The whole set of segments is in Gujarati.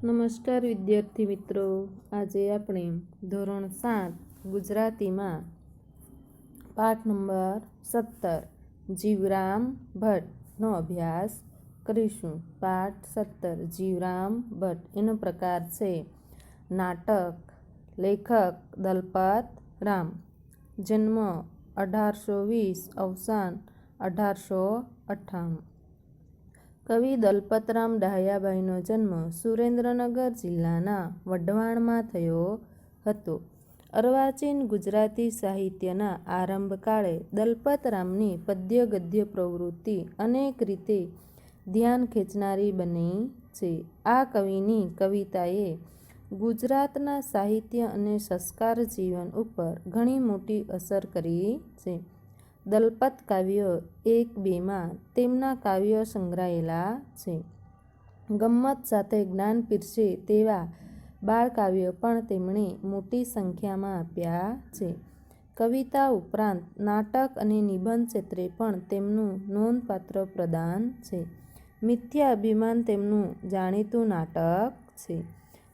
નમસ્કાર વિદ્યાર્થી મિત્રો, આજે આપણે ધોરણ 7 ગુજરાતીમાં પાઠ નંબર 17 જીવરામ ભટ્ટનો અભ્યાસ કરીશું। પાઠ 17 જીવરામ ભટ્ટ, એનો પ્રકાર છે નાટક। લેખક દલપત રામ, જન્મ 1820, અવસાન 1898। કવિ દલપતરામ ડાહ્યાભાઈનો જન્મ સુરેન્દ્રનગર જિલ્લાના વઢવાણમાં થયો હતો। અર્વાચીન ગુજરાતી સાહિત્યના આરંભકાળે દલપતરામની પદ્ય ગદ્ય પ્રવૃત્તિ અનેક રીતે ધ્યાન ખેંચનારી બની છે। આ કવિની કવિતાએ ગુજરાતના સાહિત્ય અને સંસ્કાર જીવન ઉપર ઘણી મોટી અસર કરી છે। દલપત કાવ્ય 1-2માં તેમના કાવ્યો સંગ્રહાયેલા છે। ગમ્મત સાથે જ્ઞાન પીરસે તેવા બાળકાવ્યો પણ તેમણે મોટી સંખ્યામાં આપ્યા છે। કવિતા ઉપરાંત નાટક અને નિબંધ ક્ષેત્રે પણ તેમનું નોંધપાત્ર પ્રદાન છે। મિથ્યા અભિમાન તેમનું જાણીતું નાટક છે।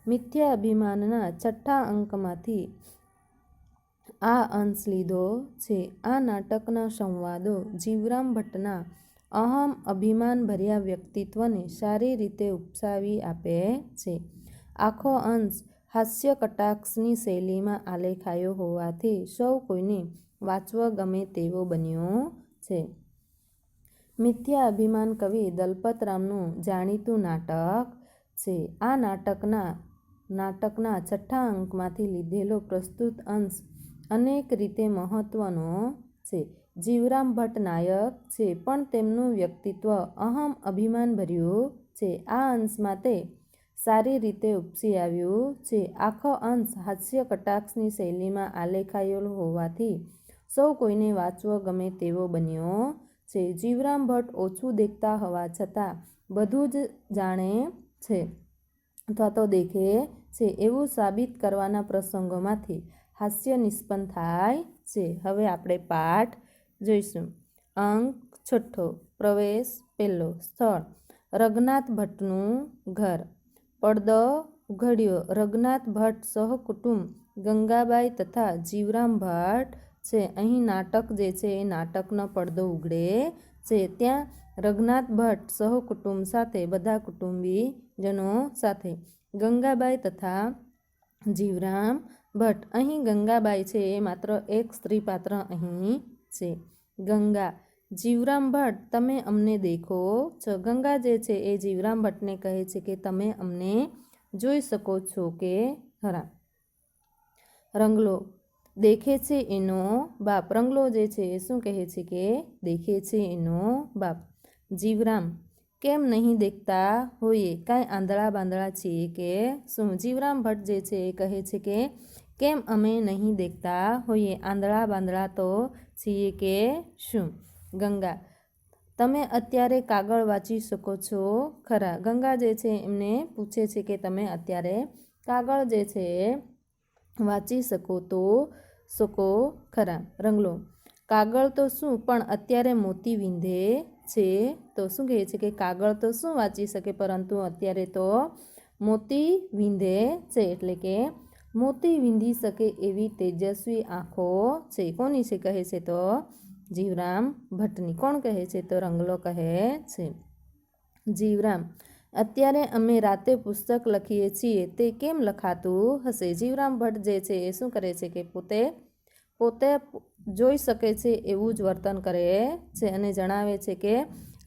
મિથ્યા અભિમાનના 6થા અંકમાંથી આ અંશ લીધો છે। આ નાટકના સંવાદો જીવરામ ભટ્ટના અહમ અભિમાનભર્યા વ્યક્તિત્વને સારી રીતે ઉપસાવી આપે છે। આખો અંશ હાસ્ય કટાક્ષની શૈલીમાં આલેખાયો હોવાથી સૌ કોઈને વાંચવો ગમે તેવો બન્યો છે। મિથ્યા અભિમાન કવિ દલપતરામનું જાણીતું નાટક છે। આ નાટકના 6થા અંકમાંથી લીધેલો પ્રસ્તુત અંશ અનેક રીતે મહત્વનો છે। જીવરામ ભટ્ટ નાયક છે, પણ તેમનું વ્યક્તિત્વ અહમ અભિમાનભર્યું છે। આ અંશમાં તે સારી રીતે ઉપસી આવ્યું છે। આખો અંશ હાસ્ય કટાક્ષની શૈલીમાં આલેખાયેલો હોવાથી સૌ કોઈને વાંચવો ગમે તેવો બન્યો છે। જીવરામ ભટ્ટ ઓછું દેખતા હોવા છતાં બધું જ જાણે છે અથવા તો દેખે છે એવું સાબિત કરવાના પ્રસંગોમાંથી હાસ્ય નિષ્પન્ન થાય છે। હવે આપણે પાઠ જોઈશું। અંક 6, પ્રવેશ 1, સ્થળ રઘનાથ ભટ્ટનું ઘર। પડદો ઉઘડ્યો, રઘનાથ ભટ્ટ સહકુટુંબ ગંગાબાઈ તથા જીવરામ ભટ્ટ છે। અહીં નાટક જે છે એ નાટકનો પડદો ઉઘડે છે। ત્યાં રઘનાથ ભટ્ટ સહકુટુંબ સાથે, બધા કુટુંબીજનો સાથે, ગંગાબાઈ તથા જીવરામ ભટ્ટ। અહીં ગંગાબાઈ છે એ માત્ર એક સ્ત્રી પાત્ર અહીં છે। ગંગા, જીવરામ ભટ્ટ તમે અમને દેખો છો। ગંગા જે છે એ જીવરામ ભટ્ટને કહે છે કે તમે અમને જોઈ શકો છો કે ખરા। રંગલો, દેખે છે એનો બાપ। રંગલો જે છે એ શું કહે છે કે દેખે છે એનો બાપ। જીવરામ, કેમ નહીં દેખતા હોઈએ, કાંઈ આંધળા બાંધળા છીએ કે શું? જીવરામ ભટ્ટ જે છે એ કહે છે કે કેમ અમે નહીં દેખતા હોઈએ, આંધળા બાંધળા તો છીએ કે શું? ગંગા, તમે અત્યારે કાગળ વાંચી શકો છો ખરા? ગંગા જે છે એમને પૂછે છે કે તમે અત્યારે કાગળ જે છે એ વાંચી શકો ખરા? રંગલો, કાગળ તો શું, પણ અત્યારે મોતી વીંધે છે। તો શું કહે છે કે કાગળ તો શું વાંચી શકે, પરંતુ અત્યારે તો મોતી વીંધે છે। એટલે કે મોતી વીંધી શકે એવી તેજસ્વી આંખો છે। કોની છે કહે છે? તો જીવરામ ભટ્ટની। કોણ કહે છે? તો રંગલો કહે છે। જીવરામ, અત્યારે અમે રાતે પુસ્તક લખીએ છીએ તે કેમ લખાતું હશે? જીવરામ ભટ્ટ જે છે એ શું કરે છે કે પોતે જોઈ શકે છે એવું જ વર્તન કરે છે અને જણાવે છે કે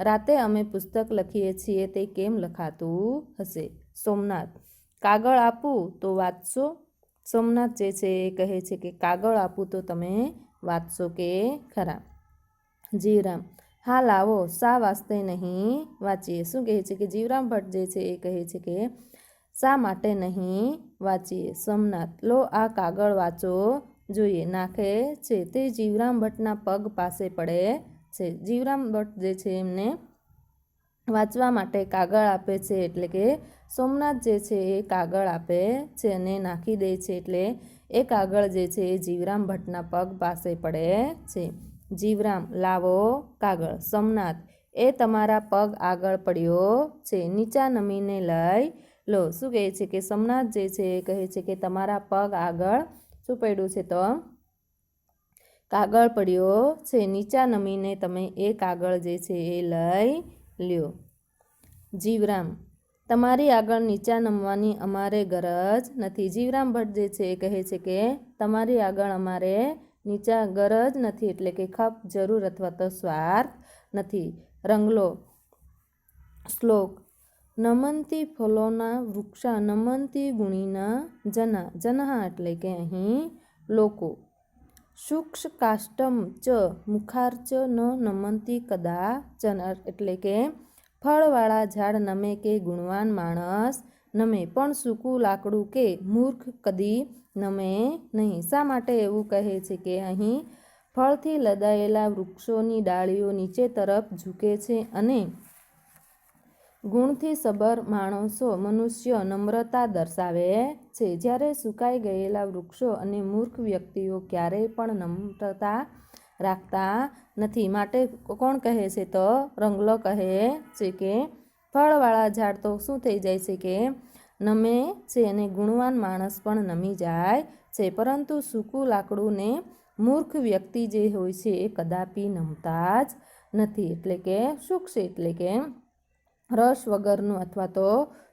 રાતે અમે પુસ્તક લખીએ છીએ તે કેમ લખાતું હશે? સોમનાથ, કાગળ આપું તો વાંચશો? સોમનાથ જે છે એ કહે છે કે કાગળ આપું તો તમે વાંચશો કે ખરા? જીવરામ, હા લાવો, શા વાસ્તે નહીં વાંચીએ? શું કહે છે કે જીવરામ ભટ્ટ જે છે એ કહે છે કે શા માટે નહીં વાંચીએ? સોમનાથ, લો આ કાગળ વાંચો જોઈએ, નાખે છે તે જીવરામ ભટ્ટના પગ પાસે પડે છે। જીવરામ ભટ્ટ જે છે એમને વાંચવા માટે કાગળ આપે છે, એટલે કે સોમનાથ જે છે એ કાગળ આપે છે અને નાખી દે છે, એટલે એ કાગળ જે છે એ જીવરામ ભટ્ટના પગ પાસે પડે છે। જીવરામ, લાવો કાગળ। સોમનાથ, એ તમારા પગ આગળ પડ્યો છે, નીચા નમીને લઈ લો. શું કહે છે કે સોમનાથ જે છે એ કહે છે કે તમારા પગ આગળ શું પડ્યું છે તો કાગળ પડ્યો છે. નીચા નમીને તમે એ કાગળ જે છે એ લઈ લ્યો. જીવરામ, તમારી આગળ નીચા નમવાની અમારે ગરજ નથી. જીવરામ ભટ્ટ જે છે એ કહે છે કે તમારી આગળ અમારે નીચા ગરજ નથી, એટલે કે ખપ, જરૂર અથવા તો સ્વાર્થ નથી. રંગલો. શ્લોક. નમંતી ફલોના વૃક્ષા નમંતી ગુણીના જના. જનહા એટલે કે અહીં લોકો. શુક્ષ કાષ્ટમ ચ મુખાર્ચ ન નમંતી કદાચન એટલે કે ફળવાળા ઝાડ નમે કે ગુણવાન માણસ નમે, પણ સૂકું લાકડું કે મૂર્ખ કદી નમે નહીં. શા માટે એવું કહે છે કે અહીં ફળથી લદાયેલા વૃક્ષોની ડાળીઓ નીચે તરફ ઝૂકે છે અને ગુણથી સબર માણસો મનુષ્ય નમ્રતા દર્શાવે છે, જ્યારે સુકાઈ ગયેલા વૃક્ષો અને મૂર્ખ વ્યક્તિઓ ક્યારેય પણ નમ્રતા રાખતા નથી. માટે કોણ કહે છે તો રંગલો કહે છે કે ફળવાળા ઝાડ તો શું થઈ જાય છે કે નમે છે અને ગુણવાન માણસ પણ નમી જાય છે, પરંતુ સૂકું લાકડું ને મૂર્ખ વ્યક્તિ જે હોય છે એ કદાપી નમતા જ નથી. એટલે કે શુક્ષ એટલે કે રસ વગરનું અથવા તો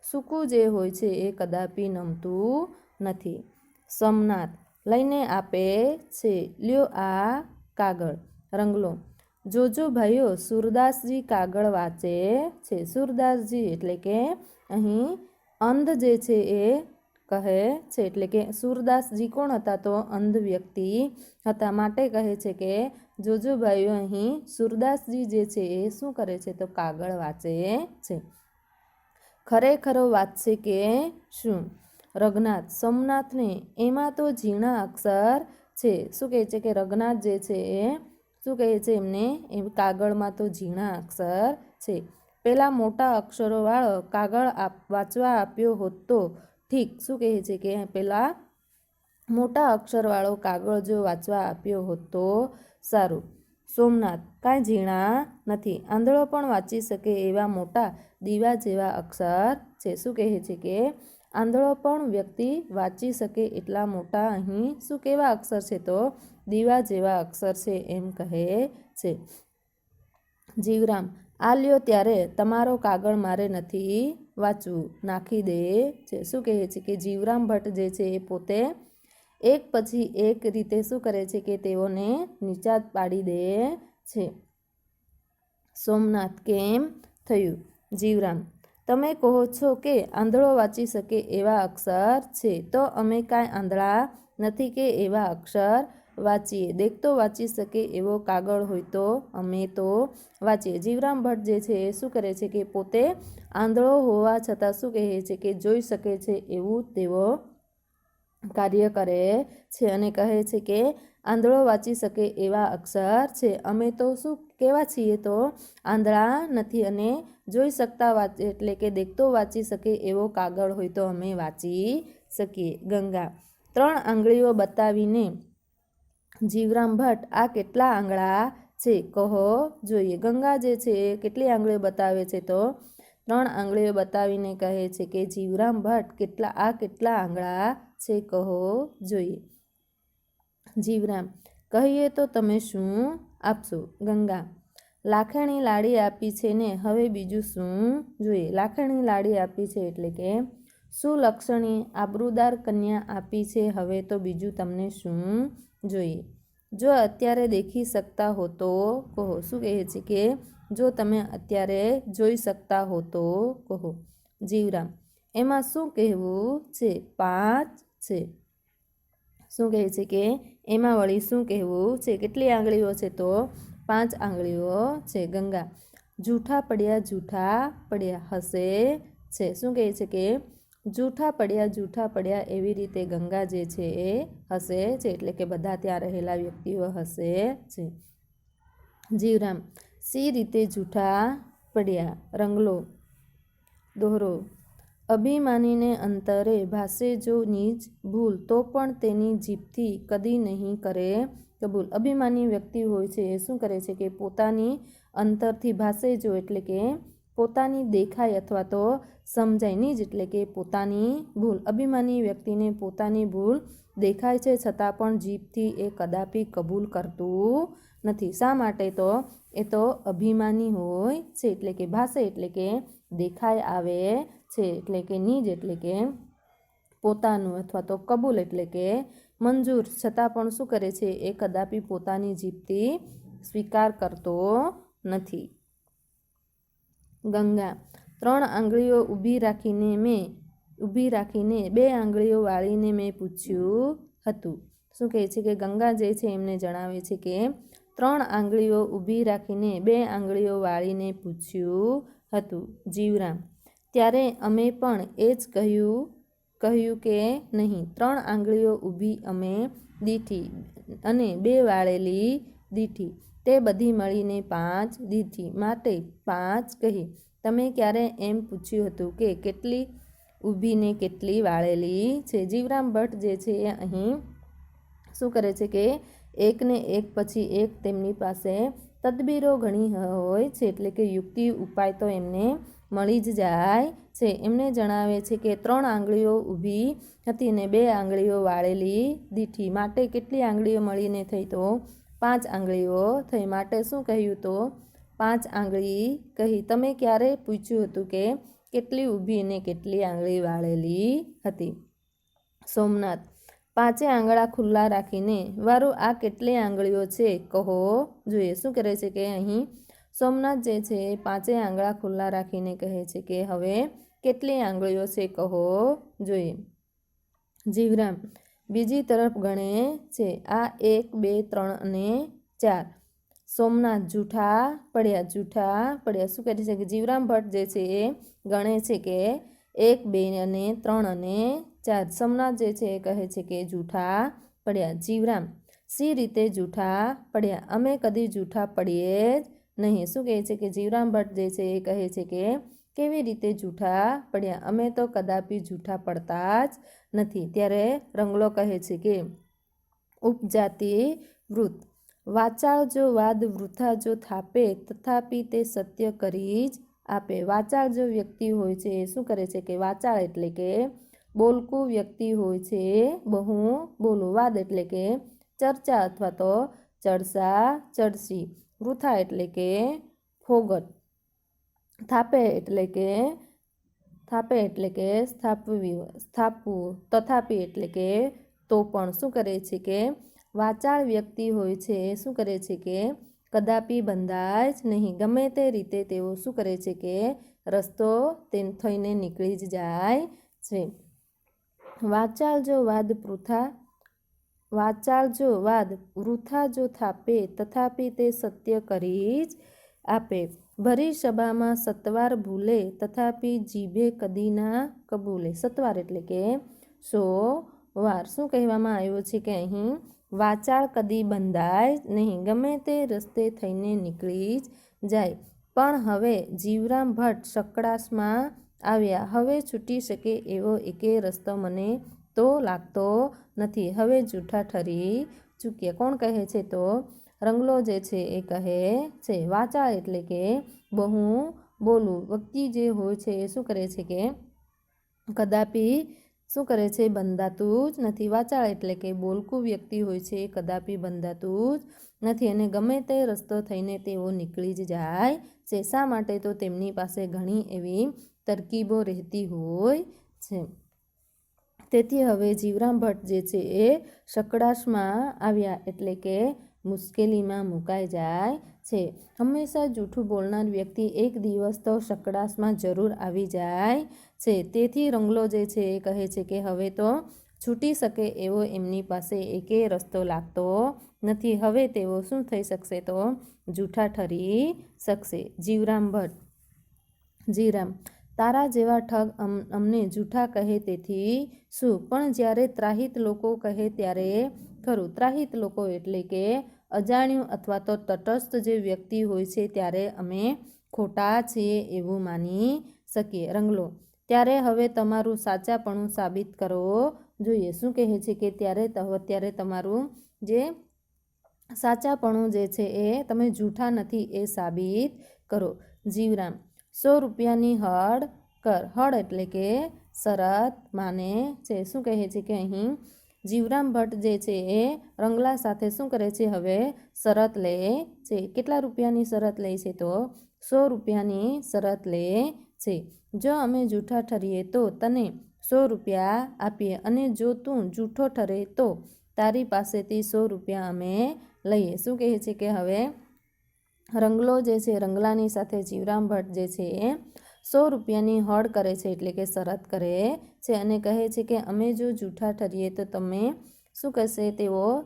સૂકું જે હોય છે એ કદાપી નમતું નથી. સોમનાથ લઈને આપે છે. લ્યો આ કાગળ. રંગલો. જોજો ભાઈઓ, સુરદાસજી કાગળ વાંચે છે. સુરદાસજી એટલે કે અહીં અંધ જે છે એ કહે છે, એટલે કે સુરદાસજી કોણ હતા તો અંધ વ્યક્તિ હતા. માટે કહે છે કે જોજો ભાઈઓ, અહીં સુરદાસજી જે છે એ શું કરે છે તો કાગળ વાંચે છે. ખરેખરો વાંચશે કે શું? રઘનાથ. સોમનાથને એમાં તો ઝીણા અક્ષર છે. શું કહે છે કે રઘનાથ જે છે એ શું કહે છે એમને એ કાગળમાં તો ઝીણા અક્ષર છે. પેલા મોટા અક્ષરોવાળો કાગળ વાંચવા આપ્યો હોત તો ઠીક. શું કહે છે કે પેલા મોટા અક્ષરવાળો કાગળ જો વાંચવા આપ્યો હોત તો સારું. સોમનાથ. કાંઈ ઝીણા નથી. આંધળો પણ વાંચી શકે એવા મોટા દીવા જેવા અક્ષર છે. શું કહે છે કે આંધળો પણ વ્યક્તિ વાંચી શકે એટલા મોટા અહીં શું કેવા અક્ષર છે તો દીવા જેવા અક્ષર છે એમ કહે છે. જીવરામ. આ લ્યો ત્યારે તમારો કાગળ મારે નથી વાંચવું, નાખી દે છે. શું કહે છે કે જીવરામ ભટ્ટ જે છે એ પોતે એક પછી એક રીતે શું કરે છે કે તેઓને નીચા પાડી દે છે. સોમનાથ. કેમ થયું? જીવરામ. તમે કહો છો કે આંધળો વાંચી શકે એવા અક્ષર છે, તો અમે કાંઈ આંધળા નથી કે એવા અક્ષર વાંચીએ. દેખતો વાંચી શકે એવો કાગળ હોય તો અમે તો વાંચીએ. જીવરામ ભટ્ટ જે છે એ શું કરે છે કે પોતે આંધળો હોવા છતાં શું કહે છે કે જોઈ શકે છે એવું તેઓ કાર્ય કરે છે અને કહે છે કે આંધળો વાંચી શકે એવા અક્ષર છે. અમે તો શું કેવા છીએ તો આંધળા નથી અને જોઈ શકતા એટલે કે દેખતો વાંચી શકે એવો કાગળ હોય તો અમે વાંચી શકીએ. ગંગા. 3 આંગળીઓ બતાવીને. જીવરામ ભટ્ટ. આ કેટલા આંગળા છે કહો જોઈએ. ગંગા જે છે એ કેટલી આંગળીઓ બતાવે છે તો 3 આંગળીઓ બતાવીને કહે છે કે જીવરામ ભટ્ટ કેટલા આંગળા છે કહો જોઈએ. જીવરામ. કહીએ તો તમે શું આપશો? ગંગા. લાખેણી લાડી આપી છે ને હવે બીજું શું જોઈએ? લાખેણી લાડી આપી છે એટલે કે સુલક્ષણી આબરૂદાર કન્યા આપી છે, હવે તો બીજું તમને શું જોઈએ? જો અત્યારે દેખી શકતા હો તો કહો. શું કહે છે કે જો તમે અત્યારે જોઈ શકતા હો તો કહો. જીવરામ. એમાં શું કહેવું છે? 5 છે. શું કહે છે કે એમાં વળી શું કહેવું છે? કેટલી આંગળીઓ છે તો 5 આંગળીઓ છે. ગંગા. જૂઠા પડ્યા હસે છે. શું કહે છે કે જૂઠા પડ્યા એવી રીતે ગંગા જે છે એ હસે છે, એટલે કે બધા ત્યાં રહેલા વ્યક્તિઓ હસે છે. જીવરામ. સી રીતે જૂઠા પડ્યા? રંગલો. દોહરો. અભિમાનીને અંતરે ભાસે જો નીચ ભૂલ, તો પણ તેની જીભથી કદી નહીં કરે કબૂલ. અભિમાની વ્યક્તિ હોય છે એ શું કરે છે કે પોતાની અંતરથી ભાસે જો એટલે કે પોતાની દેખાય અથવા તો સમજાય. નિજ એટલે કે પોતાની ભૂલ. અભિમાની વ્યક્તિને પોતાની ભૂલ દેખાય છે છતાં પણ જીભથી એ કદાપી કબૂલ કરતું નથી. શા માટે? તો એ તો અભિમાની હોય છે. એટલે કે ભાષે એટલે કે દેખાય આવે છે. એટલે કે નિજ એટલે કે પોતાનું અથવા તો કબૂલ એટલે કે મંજૂર, છતાં પણ શું કરે છે? એ કદાપી પોતાની જીભથી સ્વીકાર કરતો નથી. ગંગા. 3 આંગળીઓ ઊભી રાખીને 2 આંગળીઓ વાળીને મેં પૂછ્યું હતું. શું કહે છે કે ગંગા જે છે એમને જણાવે છે કે 3 આંગળીઓ ઊભી રાખીને 2 આંગળીઓ વાળીને પૂછ્યું હતું. જીવરામ. ત્યારે અમે પણ એ જ કહ્યું કે નહીં. 3 આંગળીઓ ઊભી અમે દીઠી અને 2 વાળેલી દીઠી, તે બધી મળીને 5 દીઠી, માટે 5 કહી. તમે ક્યારે એમ પૂછ્યું હતું કે કેટલી ઊભી ને કેટલી વાળેલી છે? જીવરામ ભટ્ટ જે છે એ અહીં શું કરે છે કે એકને એક પછી એક તેમની પાસે તદબીરો ઘણી હોય છે. એટલે કે યુક્તિ ઉપાય તો એમને મળી જ જાય છે. એમને જણાવે છે કે 3 આંગળીઓ ઊભી હતી ને 2 આંગળીઓ વાળેલી દીઠી, માટે કેટલી આંગળીઓ મળીને થઈ? તો 5 આંગળીઓ થઈ, માટે શું કહ્યું? તો 5 આંગળી કહી. તમે ક્યારે પૂછ્યું હતું કે કેટલી ઊભી અને કેટલી આંગળી વાળેલી હતી? સોમનાથ. 5 આંગળા ખુલ્લા રાખીને વારું આ કેટલી આંગળીઓ છે કહો જોઈએ. શું કરે છે કે અહીં સોમનાથ જે છે 5 આંગળા ખુલ્લા રાખીને કહે છે કે હવે કેટલી આંગળીઓ છે કહો જોઈએ. જીવરામ. બીજી તરફ ગણે છે. આ 1, 2, 3 અને 4. સોમનાથ. જૂઠા પડ્યા. શું કહે છે કે જીવરામ ભટ્ટ જે છે એ ગણે છે કે 1, 2 અને 3 અને 4. સોમનાથ જે છે એ કહે છે કે જૂઠા પડ્યા. જીવરામ. સી રીતે જૂઠા પડ્યા? અમે કદી જૂઠા પડીએ જ નહીં. શું કહે છે કે જીવરામ ભટ્ટ જે છે એ કહે છે કે કેવી રીતે જૂઠા પડ્યા? અમે તો કદાપી જૂઠા પડતા જ નથી. ત્યારે રંગલો કહે છે કે ઉપજાતિ વૃત્ત. વાચાળ જો વાદ વૃથા જો થાપે, તથાપિ તે સત્ય કરી જ આપે. વાચાળ જો વ્યક્તિ હોય છે એ શું કરે છે કે વાચાળ એટલે કે બોલકું વ્યક્તિ હોય છે, બહુ બોલું. વાદ એટલે કે ચર્ચા અથવા તો ચડસા ચડસી. વૃથા એટલે કે ફોગટ. થાપે એટલે કે સ્થાપવું. તથાપિ એટલે કે તો પણ. શું કરે છે કે વાચાળ વ્યક્તિ હોય છે એ શું કરે છે કે કદાપી બંધાય જ નહીં. ગમે તે રીતે તેઓ શું કરે છે કે રસ્તો થઈને નીકળી જ જાય છે. વાચાળ જો વાદ વૃથા જો થાપે, તથાપિ તે સત્ય કરી જ આપે. ભરી સભામાં સત્વાર ભૂલે, તથાપિ જીભે કદી ના કબૂલે. સત્વાર એટલે કે 100 વાર. શું કહેવામાં આવ્યું છે કે અહીં વાચાળ કદી બંધાય નહીં, ગમે તે રસ્તે થઈને નીકળી જ જાય. પણ હવે જીવરામ ભટ્ટ સકળાશમાં આવ્યા. હવે છૂટી શકે એવો એકે રસ્તો મને તો લાગતો નથી. હવે જૂઠા ઠરી ચૂક્યા. કોણ કહે છે? તો રંગલો જે છે એ કહે છે. વાચાળ એટલે કે બહુ બોલું વ્યક્તિ જે હોય છે એ શું કરે છે કે કદાપી શું કરે છે? બંધાતું જ નથી. વાચાળ એટલે કે બોલકું વ્યક્તિ હોય છે એ કદાપી બંધાતું જ નથી અને ગમે તે રસ્તો થઈને તેઓ નીકળી જ જાય છે. શા માટે? તો તેમની પાસે ઘણી એવી તરકીબો રહેતી હોય છે. તેથી હવે જીવરામ ભટ્ટ જે છે એ સકળાશમાં આવ્યા એટલે કે મુશ્કેલીમાં મુકાઈ જાય છે. હંમેશા જૂઠું બોલનાર વ્યક્તિ એક દિવસ તો સકળાશમાં જરૂર આવી જાય છે. તેથી રંગલો જે છે એ કહે છે કે હવે તો છૂટી શકે એવો એમની પાસે એકે રસ્તો લાગતો નથી. હવે તેઓ શું થઈ શકશે? તો જૂઠા ઠરી શકશે. જીવરામ ભટ્ટ. જીરામ. તારા જેવા ઠગ અમને જૂઠા કહે તેથી શું? પણ જ્યારે ત્રાહિત લોકો કહે ત્યારે ખરું. ત્રાહિત લોકો એટલે કે અજાણ્યું અથવા તો તટસ્થ જે વ્યક્તિ હોય છે ત્યારે અમે ખોટા છીએ એવું માની શકીએ. રંગલો. ત્યારે હવે તમારું સાચાપણું સાબિત કરો જોઈએ. શું કહે છે કે ત્યારે તમારું જે સાચાપણું જે છે એ તમે જૂઠા નથી એ સાબિત કરો. જીવરામ. 100 રૂપિયાની હળ કર. હળ એટલે કે શરત માને છે. શું કહે છે કે અહીં જીવરામ ભટ્ટ જે છે એ રંગલા સાથે શું કરે છે? હવે શરત લે છે. કેટલા રૂપિયાની શરત લે છે? તો 100 રૂપિયાની શરત લે છે. જો અમે જૂઠા ઠરીએ તો તને 100 રૂપિયા આપીએ અને જો તું જૂઠો ઠરે તો તારી પાસેથી 100 રૂપિયા અમે લઈએ. શું કહે છે કે હવે રંગલો જે છે રંગલાની સાથે જીવરામ ભટ્ટ જે છે એ 100 રૂપિયાની હળ કરે છે એટલે કે શરત કરે છે અને કહે છે કે અમે જો જૂઠા ઠરીએ તો તમે શું કહેશે?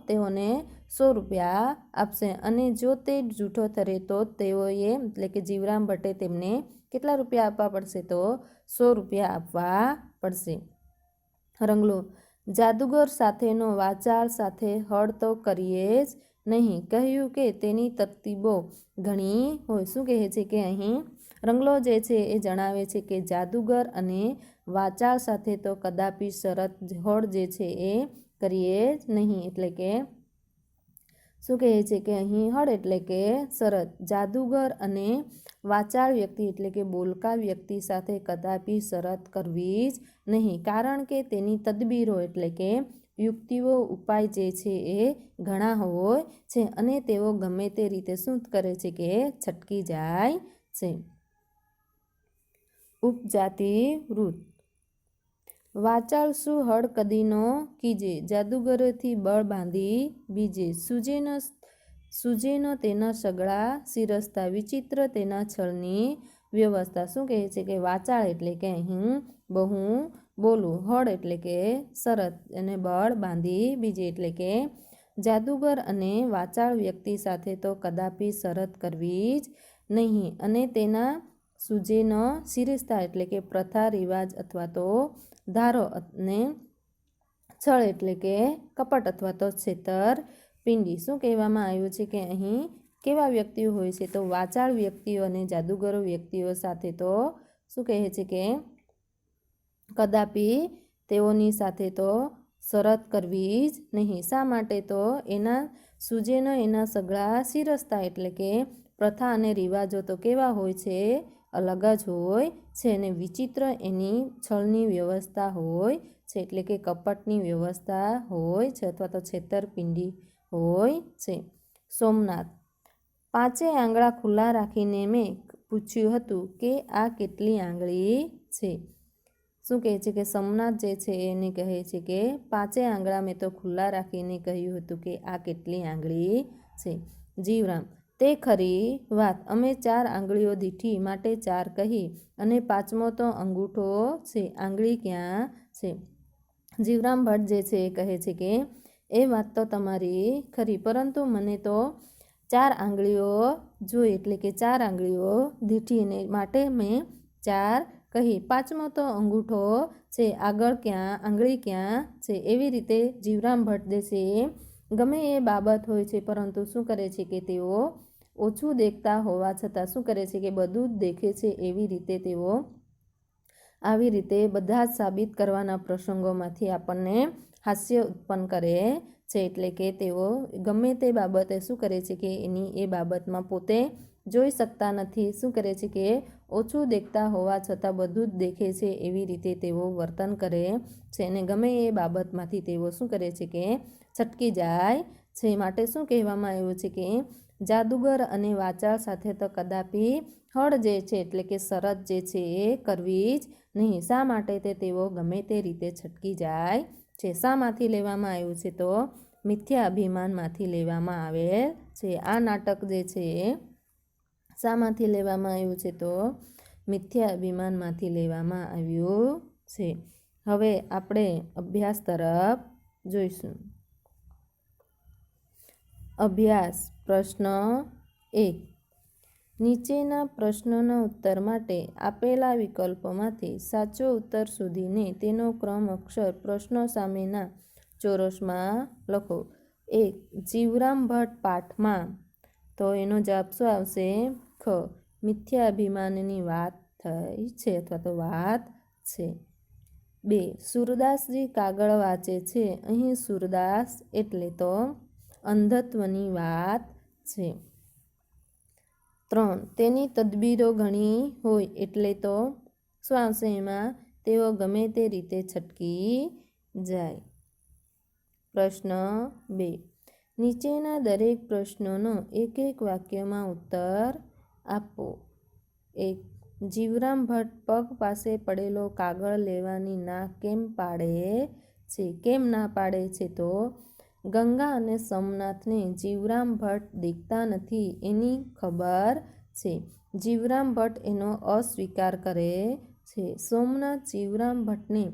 તેઓને 100 રૂપિયા આપશે અને જો તે જૂઠો ઠરે તો તેઓએ એટલે કે જીવરામ ભટ્ટે તેમને કેટલા રૂપિયા આપવા પડશે? તો 100 રૂપિયા આપવા પડશે. રંગલો જાદુગર સાથેનો વાચાળ સાથે હળ તો કરીએ જ નહીં. કહ્યું કે તેની તરતીબો ઘણી હોય. શું કહે છે કે અહીં રંગલો જે છે એ જણાવે છે કે જાદુગર અને વાચાળ સાથે તો કદાપી શરત હળ જે છે એ કરીએ જ નહીં. એટલે કે શું કહે છે કે અહીં હળ એટલે કે શરત. જાદુગર અને વાચાળ વ્યક્તિ એટલે કે બોલકા વ્યક્તિ સાથે કદાપી શરત કરવી જ નહીં. કારણ કે તેની તદબીરો એટલે કે યુક્તિઓ ઉપાય જે છે એ ઘણા હોય છે અને તેઓ ગમે તે રીતે શું કરે છે કે છટકી જાય છે. ઉપજાતિ વૃત્ત. વાચાળ શું હળ કદી નો કીજે, જાદુગરેથી બળ બાંધી બીજે. સૂજેનો તેના સગળા શિરસ્તા, વિચિત્ર તેના છળની વ્યવસ્થા. શું કહે છે કે વાચાળ એટલે કે અહીં બહુ બોલું, હળ એટલે કે શરત અને બળ બાંધી બીજે એટલે કે જાદુગર અને વાચાળ વ્યક્તિ સાથે તો કદાપી શરત કરવી જ નહીં અને તેના સૂજેનો શિરસ્તા એટલે કે પ્રથા રિવાજ અથવા તો ધારો અને છળ એટલે કે કપટ અથવા તો છેતરપિંડી. શું કહેવામાં આવ્યું છે કે અહીં કેવા વ્યક્તિઓ હોય છે? તો વાચાળ વ્યક્તિઓ અને જાદુગરો વ્યક્તિઓ સાથે તો શું કહે છે કે કદાપી તેઓની સાથે તો શરત કરવી જ નહીં. શા માટે? તો એના સૂજેનો એના સગળા શિરસ્તા એટલે કે પ્રથા અને રિવાજો તો કેવા હોય છે? અલગ જ હોય છે અને વિચિત્ર એની છળની વ્યવસ્થા હોય છે એટલે કે કપટની વ્યવસ્થા હોય છે અથવા તો છેતરપિંડી હોય છે. સોમનાથ. 5 આંગળા ખુલ્લા રાખીને મેં પૂછ્યું હતું કે આ કેટલી આંગળી છે? શું કહે છે કે સોમનાથ જે છે એને કહે છે કે 5 આંગળા મેં તો ખુલ્લા રાખીને કહ્યું હતું કે આ કેટલી આંગળી છે? જીવરામ. તે ખરી વાત. અમે 4 આંગળીઓ દીઠી માટે 4 કહી અને 5મો તો અંગૂઠો છે. આંગળી ક્યાં છે? જીવરામ ભટ્ટ જે છે એ કહે છે કે એ વાત તો તમારી ખરી, પરંતુ મને તો 4 આંગળીઓ જોઈ એટલે કે 4 આંગળીઓ દીઠીને માટે મેં 4 કહી. 5મો તો અંગૂઠો છે. આગળ ક્યાં? આંગળી ક્યાં છે? એવી રીતે જીવરામ ભટ્ટ જે છે ગમે એ બાબત હોય છે પરંતુ શું કરે છે કે તેઓ ઓછું દેખતા હોવા છતાં શું કરે છે કે બધું જ દેખે છે. એવી રીતે તેઓ આવી રીતે બધા જ સાબિત કરવાના પ્રસંગોમાંથી આપણને હાસ્ય ઉત્પન્ન કરે છે. એટલે કે તેઓ ગમે તે બાબતે શું કરે છે કે એની એ બાબતમાં પોતે જોઈ શકતા નથી. શું કરે છે કે ઓછું દેખતા હોવા છતાં બધું જ દેખે છે. એવી રીતે તેઓ વર્તન કરે છે અને ગમે એ બાબતમાંથી તેઓ શું કરે છે કે છટકી જાય છે. માટે શું કહેવામાં આવ્યું છે કે જાદુગર અને વાચાળ સાથે તો કદાપી હળ જે છે એટલે કે શરત જે છે એ કરવી જ નહીં. શા માટે? તેઓ ગમે તે રીતે છટકી જાય છે. શામાંથી લેવામાં આવ્યું છે? તો મિથ્યા અભિમાનમાંથી લેવામાં આવેલ છે. આ નાટક જે છે શામાંથી લેવામાં આવ્યું છે? તો મિથ્યા અભિમાનમાંથી લેવામાં આવ્યું છે. હવે આપણે અભ્યાસ તરફ જોઈશું. અભ્યાસ. પ્રશ્ન 1. નીચેના પ્રશ્નોના ઉત્તર માટે આપેલા વિકલ્પોમાંથી સાચો ઉત્તર શોધીને તેનો ક્રમ અક્ષર પ્રશ્નો સામેના ચોરસમાં લખો. 1. જીવરામ ભટ્ટ પાઠમાં. તો એનો જવાબ શું આવશે? ખ. મિથ્યા અભિમાનની વાત થઈ છે અથવા તો વાત છે. 2. સુરદાસજી કાગળ વાંચે છે. અહીં સુરદાસ એટલે તો અંધત્વની વાત છે. 3. તેની તદબીરો ઘણી હોય એટલે તો શું આવશે એમાં? તેઓ ગમે તે રીતે છટકી જાય. પ્રશ્ન 2. નીચેના દરેક પ્રશ્નોનો એક એક વાક્યમાં ઉત્તર આપો. 1. જીવરામ ભટ્ટ પગ પાસે પડેલો કાગળ લેવાની ના કેમ પાડે છે? કેમ ના પાડે છે? તો ગંગા અને સોમનાથને જીવરામ ભટ્ટ દેખતા નથી એની ખબર છે. જીવરામ ભટ્ટ એનો અસ્વીકાર કરે છે. સોમનાથ જીવરામ ભટ્ટને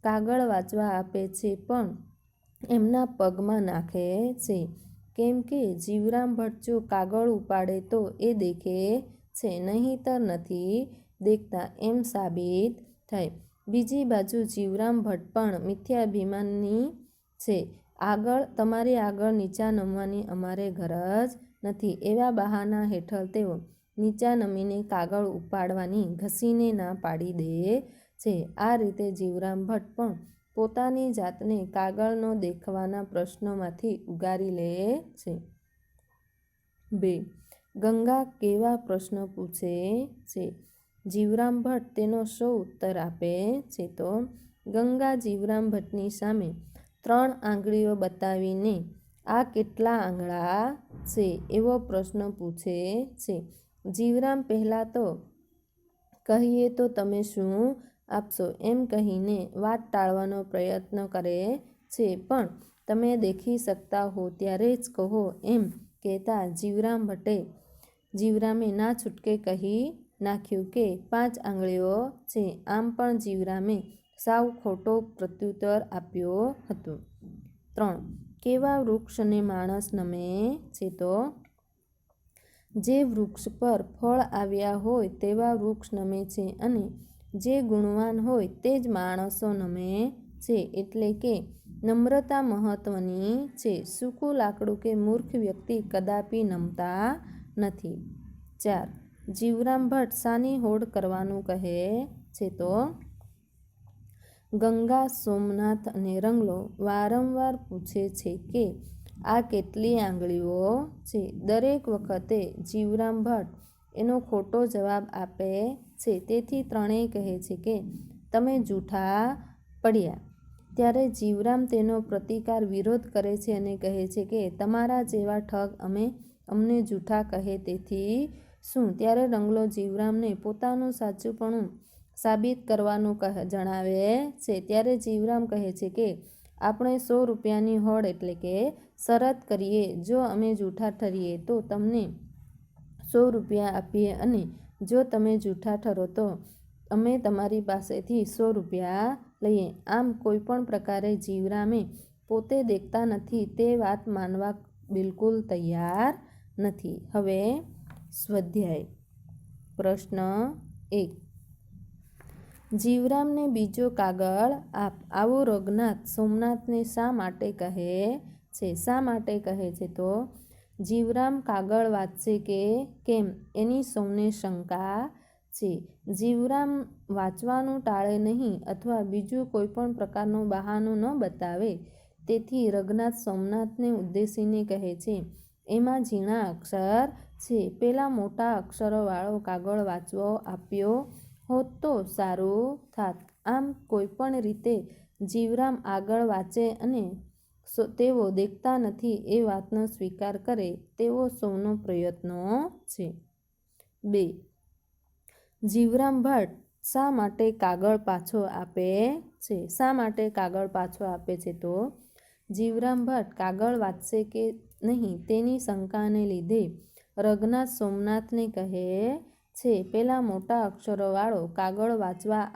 કાગળ વાંચવા આપે છે પણ એમના પગમાં નાખે છે. કેમ કે જીવરામ ભટ્ટ જો કાગળ ઉપાડે તો એ દેખે છે, નહીંતર નથી દેખતા એમ સાબિત થાય. બીજી બાજુ જીવરામ ભટ્ટ પણ મિથ્યાભિમાની છે. તમારી આગળ નીચા નમવાની અમારે ગરજ નથી એવા બહાના હેઠળ તેઓ નીચા નમીને કાગળ ઉપાડવાની ઘસીને ના પાડી દે છે. આ રીતે જીવરામ ભટ્ટ પણ પોતાની જાતને કાગળનો દેખવાના પ્રશ્નોમાંથી ઉગારી લે છે. 2. ગંગા કેવા પ્રશ્ન પૂછે છે? જીવરામ ભટ્ટ તેનો શો ઉત્તર આપે છે? તો ગંગા જીવરામ ભટ્ટની સામે 3 આંગળીઓ બતાવીને આ કેટલા આંગળા છે એવો પ્રશ્ન પૂછે છે. જીવરામ પહેલાં તો કહીએ તો તમે શું આપશો એમ કહીને વાત ટાળવાનો પ્રયત્ન કરે છે, પણ તમે દેખી શકતા હો ત્યારે જ કહો એમ કહેતા જીવરામે ના છૂટકે કહી નાખ્યું કે 5 આંગળીઓ છે. આમ પણ જીવરામે સાવ ખોટો પ્રત્યુત્તર આપ્યો હતો. 3. કેવા વૃક્ષને માણસ નમે છે? તો જે વૃક્ષ પર ફળ આવ્યા હોય તેવા વૃક્ષ નમે છે અને જે ગુણવાન હોય તે જ માણસો નમે છે. એટલે કે નમ્રતા મહત્વની છે. સૂકું લાકડું કે મૂર્ખ વ્યક્તિ કદાપી નમતા નથી. 4. જીવરામ ભટ્ટ શાની હોડ કરવાનું કહે છે? તો ગંગા, સોમનાથ અને રંગલો વારંવાર પૂછે છે કે આ કેટલી આંગળીઓ છે? દરેક વખતે જીવરામ ભટ્ટ એનો ખોટો જવાબ આપે છે. તેથી ત્રણેય કહે છે કે તમે જૂઠા પડ્યા. ત્યારે જીવરામ તેનો પ્રતિકાર વિરોધ કરે છે અને કહે છે કે તમારા જેવા ઠગ અમને જૂઠા કહે તેથી શું? ત્યારે રંગલો જીવરામને પોતાનું સાચુંપણું સાબિત કરવાનું જણાવે છે. ત્યારે જીવરામ કહે છે કે આપણે 100 રૂપિયાની હોડ એટલે કે શરત કરીએ, જો અમે જૂઠા ઠરીએ તો તમને 100 રૂપિયા આપીએ અને જો તમે જૂઠા ઠરો તો અમે તમારી પાસેથી 100 રૂપિયા લઈએ. આમ કોઈપણ પ્રકારે જીવરામે પોતે દેખતા નથી તે વાત માનવા બિલકુલ તૈયાર નથી. હવે સ્વાધ્યાય. પ્રશ્ન 1. જીવરામને બીજો કાગળ આપ. આવું રઘનાથ સોમનાથને શા માટે કહે છે? શા માટે કહે છે? તો જીવરામ કાગળ વાંચશે કે કેમ એની સૌને શંકા છે. જીવરામ વાંચવાનું ટાળે નહીં અથવા બીજું કોઈપણ પ્રકારનું બહાનું ન બતાવે તેથી રઘનાથ સોમનાથને ઉદ્દેશીને કહે છે એમાં ઝીણા અક્ષર છે. પેલા મોટા અક્ષરોવાળો કાગળ વાંચવો આપ્યો હોત તો સારું થાત. આમ કોઈપણ રીતે જીવરામ આગળ વાંચે અને તેઓ દેખતા નથી એ વાતનો સ્વીકાર કરે તેવો સૌનો પ્રયત્ન છે. 2. જીવરામ ભટ્ટ શા માટે કાગળ પાછો આપે છે? શા માટે કાગળ પાછો આપે છે? તો જીવરામ ભટ્ટ કાગળ વાંચશે કે નહીં તેની શંકાને લીધે રઘનાથ સોમનાથને કહે છે પેલા મોટા અક્ષરોવાળો કાગળ વાંચવા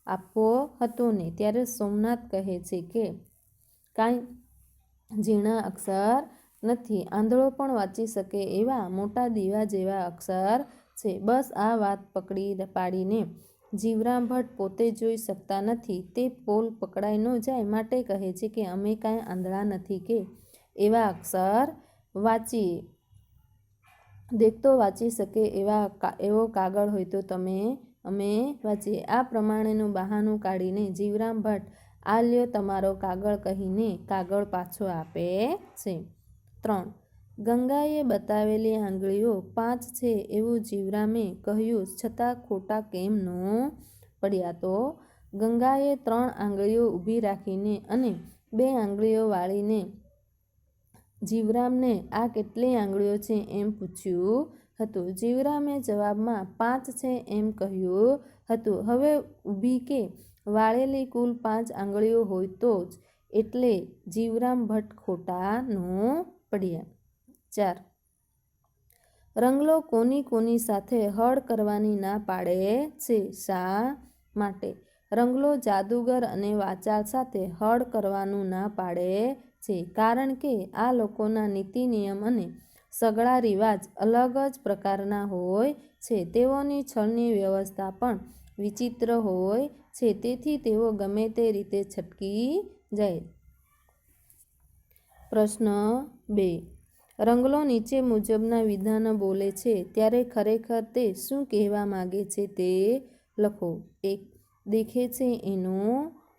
આપવો હતો ને? ત્યારે સોમનાથ કહે છે કે કાંઈ ઝીણા અક્ષર નથી, આંધળો પણ વાંચી શકે એવા મોટા દીવા જેવા અક્ષર છે. બસ આ વાત પકડી પાડીને જીવરામ ભટ્ટ પોતે જોઈ શકતા નથી તે પોલ પકડાઈ ન જાય માટે કહે છે કે અમે કાંઈ આંધળા નથી કે એવા અક્ષર વાંચીએ. દેખતો વાંચી શકે એવો કાગળ હોય તો અમે વાંચીએ. આ પ્રમાણેનું બહાનું કાઢીને જીવરામ ભટ્ટ આ લ્યો તમારો કાગળ કહીને કાગળ પાછો આપે છે. 3. ગંગાએ બતાવેલી આંગળીઓ 5 છે એવું જીવરામે કહ્યું, છતાં ખોટા કેમ ન પડ્યા? તો ગંગાએ 3 આંગળીઓ ઊભી રાખીને અને 2 આંગળીઓ વાળીને જીવરામને આ કેટલી આંગળીઓ છે એમ પૂછ્યું હતું. જીવરામે જવાબમાં 5 છે એમ કહ્યું હતું. હવે ઊભી કે વાળેલી કુલ 5 આંગળીઓ હોય તો જ એટલે જીવરામ ભટ્ટ ખોટા ન પડ્યા. 4. રંગલો કોની સાથે હળ કરવાની ના પાડે છે? શા માટે? રંગલો જાદુગર અને વાચાળ સાથે હળ કરવાનું ના પાડે છે કારણ કે આ લોકોના નીતિ નિયમ અને સગળા રિવાજ અલગ જ પ્રકારના હોય છે. તેઓની છળની વ્યવસ્થા પણ વિચિત્ર હોય છે. તેથી તેઓ ગમે તે રીતે છટકી જાય. પ્રશ્ન 2. રંગલો નીચે મુજબના વિધાનો બોલે છે ત્યારે ખરેખર તે શું કહેવા માગે છે તે લખો. 1. દેખે છે એનો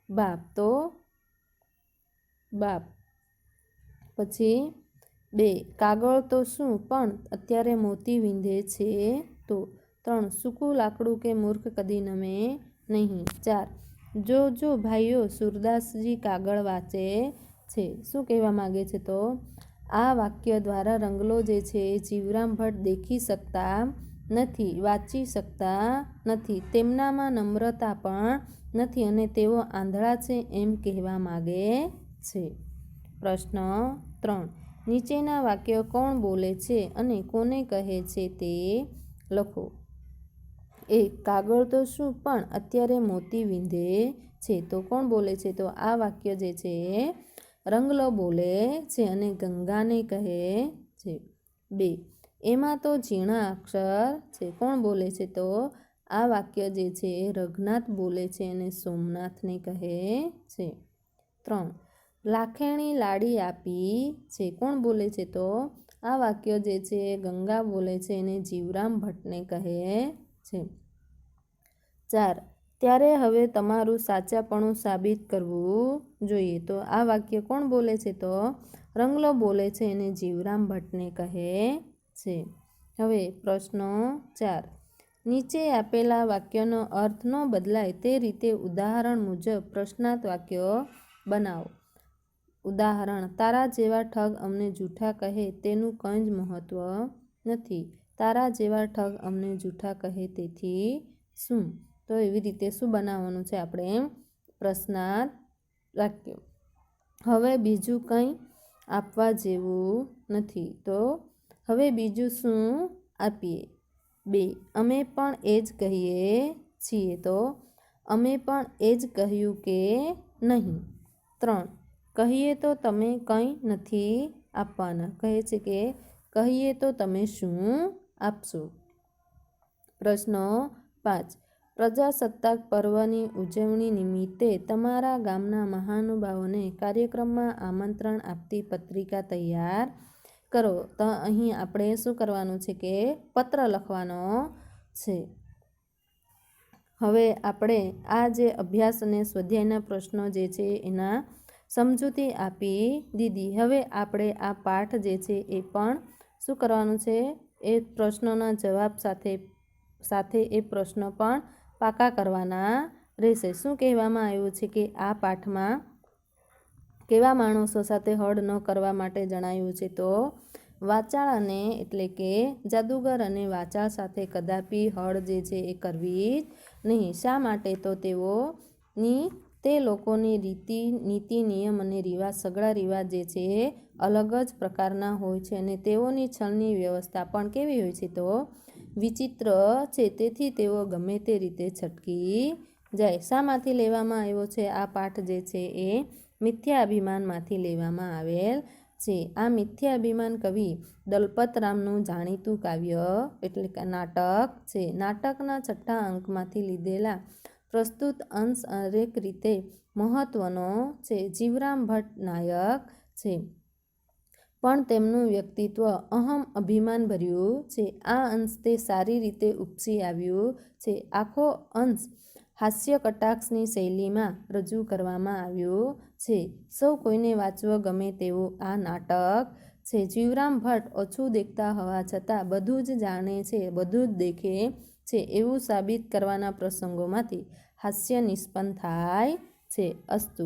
બાપ. તો બાપ. પછી 2. કાગળ તો શું પણ અત્યારે મોતી વીંધે છે? તો 3. સૂકું લાકડું કે મૂર્ખ કદી નમે નહીં. 4. જો ભાઈઓ, સૂરદાસજી કાગળ વાંચે છે. શું કહેવા માગે છે? તો આ વાક્ય દ્વારા રંગલો જે છે એ જીવરામ ભટ્ટ દેખી શકતા નથી, વાંચી શકતા નથી, તેમનામાં નમ્રતા પણ નથી અને તેઓ આંધળા છે એમ કહેવા માગે છે. પ્રશ્ન 3. નીચેના વાક્યો કોણ બોલે છે અને કોને કહે છે તે લખો. 1. કાગળ તો શું પણ અત્યારે મોતી વીંધે છે. તો કોણ બોલે છે? તો આ વાક્ય જે છે રંગલો બોલે છે અને ગંગાને કહે છે. 2. એમાં તો ઝીણા અક્ષર છે. કોણ બોલે છે? તો આ વાક્ય જે છે રઘનાથ બોલે છે અને સોમનાથને કહે છે. 3. લાખેણી લાડી આપી છે. કોણ બોલે છે? તો આ વાક્ય જે છે ગંગા બોલે છે અને જીવરામ ભટ્ટને કહે છે. 4. ત્યારે હવે તમારું સાચાપણું સાબિત કરવું જોઈએ. તો આ વાક્ય કોણ બોલે છે? તો રંગલો બોલે છે અને જીવરામ ભટ્ટને કહે છે. હવે પ્રશ્ન 4. નીચે આપેલા વાક્યનો અર્થ ન બદલાય તે રીતે ઉદાહરણ મુજબ પ્રશ્નાર્થ વાક્ય બનાવો. ઉદાહરણ: તારા જેવા ઠગ અમને જૂઠા કહે તેનું કંઈ જ મહત્વ નથી. તારા જેવા ઠગ અમને જૂઠા કહે તેથી શું? તો એવી રીતે શું બનાવવાનું છે આપણે પ્રશ્નાર્થ વાક્ય. હવે બીજું કંઈ આપવા જેવું નથી. તો હવે બીજું શું આપીએ? 2. અમે પણ એ જ કહીએ છીએ. તો અમે પણ એ જ કહ્યું કે નહીં? 3. કહીએ તો તમે કંઈ નથી આપવાના. કહે છે કે કહીએ તો તમે શું આપશો? પ્રશ્ન 5. પ્રજાસત્તાક પર્વની ઉજવણી નિમિત્તે તમારા ગામના મહાનુભાવોને કાર્યક્રમમાં આમંત્રણ આપતી પત્રિકા તૈયાર કરો. તો અહીં આપણે શું કરવાનું છે કે પત્ર લખવાનો છે. હવે આપણે આ જે અભ્યાસ અને સ્વાધ્યાયના પ્રશ્નો જે છે એના સમજૂતી આપી દીધી. હવે આપણે આ પાઠ જે છે એ પણ શું કરવાનું છે? એ પ્રશ્નોના જવાબ સાથે એ પ્રશ્નો પણ પાકા કરવાના રહેશે. શું કહેવામાં આવ્યું છે કે આ પાઠમાં કેવા માણસો સાથે હળ ન કરવા માટે જણાવ્યું છે? તો વાચાળ અને એટલે કે જાદુગર અને વાચાળ સાથે કદાપી હળ જે છે એ કરવી જ નહીં. શા માટે? તો તે લોકોની નીતિ નિયમ અને રિવાજ સગળા રિવાજ જે છે એ અલગ જ પ્રકારના હોય છે અને તેઓની છળની વ્યવસ્થા પણ કેવી હોય છે? તો વિચિત્ર છે. તેથી તેઓ ગમે તે રીતે છટકી જાય. શામાંથી લેવામાં આવ્યો છે આ પાઠ જે છે એ મિથ્યાભિમાનમાંથી લેવામાં આવેલ છે. આ મિથ્યાભિમાન કવિ દલપતરામનું જાણીતું કાવ્ય એટલે કે નાટક છે. નાટકના 6થા અંકમાંથી લીધેલા પ્રસ્તુત અંશ દરેક રીતે મહત્વનો છે. જીવરામ ભટ્ટ નાયક છે પણ તેમનું વ્યક્તિત્વ અભિમાન ભર્યું છે. આ અંશ તે સારી રીતે ઉપસી આવ્યું છે. આખો અંશ હાસ્ય કટાક્ષની શૈલીમાં રજૂ કરવામાં આવ્યું છે. સૌ કોઈને વાંચવો ગમે તેવું આ નાટક છે. જીવરામ ભટ્ટ ઓછું દેખતા હોવા છતાં બધું જ જાણે છે, બધું જ દેખે છે એવું સાબિત કરવાના પ્રસંગોમાંથી હાસ્ય નિષ્પન્ન થાય છે. અસ્તુ.